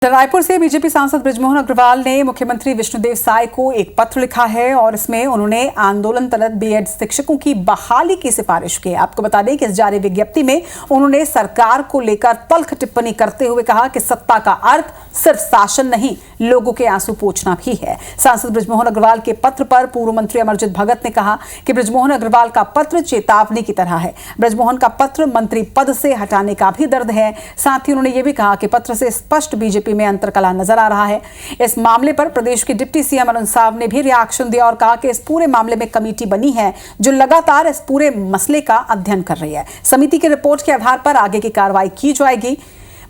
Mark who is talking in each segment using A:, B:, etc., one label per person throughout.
A: रायपुर से बीजेपी सांसद बृजमोहन अग्रवाल ने मुख्यमंत्री विष्णुदेव साय को एक पत्र लिखा है और इसमें उन्होंने आंदोलनरत बीएड शिक्षकों की बहाली की सिफारिश की। आपको बता दें कि इस जारी विज्ञप्ति में उन्होंने सरकार को लेकर तल्ख टिप्पणी करते हुए कहा कि सत्ता का अर्थ सिर्फ शासन नहीं, लोगों के आंसू पोंछना भी है। सांसद बृजमोहन अग्रवाल के पत्र पर पूर्व मंत्री अमरजीत भगत ने कहा कि बृजमोहन अग्रवाल का पत्र चेतावनी की तरह है। बृजमोहन का पत्र मंत्री पद से हटाने का भी दर्द है। साथ ही उन्होंने ये भी कहा कि पत्र से स्पष्ट बीजेपी में अंतरकलह नजर आ रहा है। इस मामले पर प्रदेश के डिप्टी सीएम अरुण साव ने भी रिएक्शन दिया और कहा कि इस पूरे मामले में कमेटी बनी है जो लगातार इस पूरे मसले का अध्ययन कर रही है। समिति की रिपोर्ट के आधार पर आगे की कार्रवाई की जाएगी।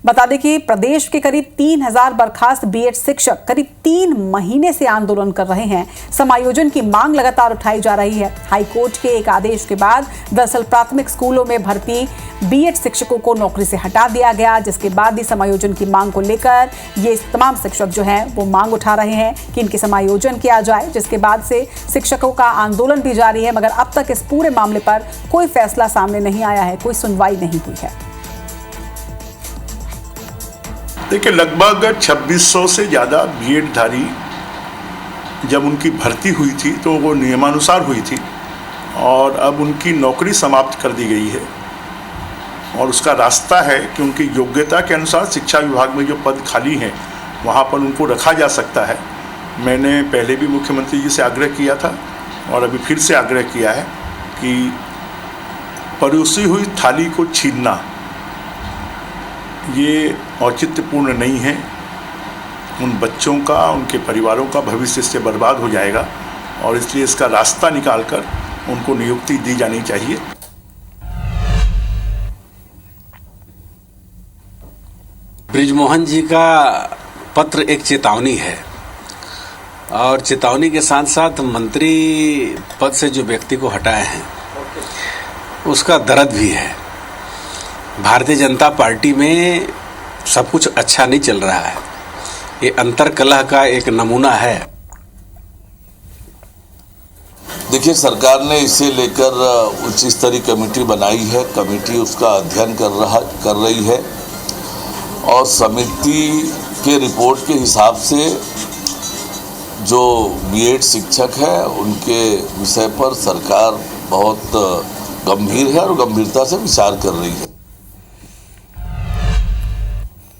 A: बता दें कि प्रदेश के करीब 3000 बर्खास्त बीएड शिक्षक करीब 3 महीने से आंदोलन कर रहे हैं। समायोजन की मांग लगातार उठाई जा रही है। हाईकोर्ट के एक आदेश के बाद दरअसल प्राथमिक स्कूलों में भर्ती बीएड शिक्षकों को नौकरी से हटा दिया गया, जिसके बाद ही समायोजन की मांग को लेकर ये तमाम शिक्षक जो हैं वो मांग उठा रहे हैं कि इनके समायोजन किया जाए, जिसके बाद से शिक्षकों का आंदोलन भी जारी है। मगर अब तक इस पूरे मामले पर कोई फैसला सामने नहीं आया है, कोई सुनवाई नहीं हुई है।
B: देखिए, लगभग 2600 से ज़्यादा बीएड धारी जब उनकी भर्ती हुई थी तो वो नियमानुसार हुई थी और अब उनकी नौकरी समाप्त कर दी गई है और उसका रास्ता है कि उनकी योग्यता के अनुसार शिक्षा विभाग में जो पद खाली हैं वहाँ पर उनको रखा जा सकता है। मैंने पहले भी मुख्यमंत्री जी से आग्रह किया था और अभी फिर से आग्रह किया है कि परोसी हुई थाली को छीनना ये औचित्यपूर्ण नहीं है। उन बच्चों का, उनके परिवारों का भविष्य इससे बर्बाद हो जाएगा और इसलिए इसका रास्ता निकालकर उनको नियुक्ति दी जानी चाहिए।
C: बृजमोहन जी का पत्र एक चेतावनी है और चेतावनी के साथ साथ मंत्री पद से जो व्यक्ति को हटाए हैं उसका दर्द भी है। भारतीय जनता पार्टी में सब कुछ अच्छा नहीं चल रहा है। ये अंतरकलह का एक नमूना है।
D: देखिए, सरकार ने इसे लेकर उच्च स्तरीय कमेटी बनाई है। कमेटी उसका अध्ययन कर रही है और समिति के रिपोर्ट के हिसाब से जो बीएड शिक्षक है उनके विषय पर सरकार बहुत गंभीर है और गंभीरता से विचार कर रही है।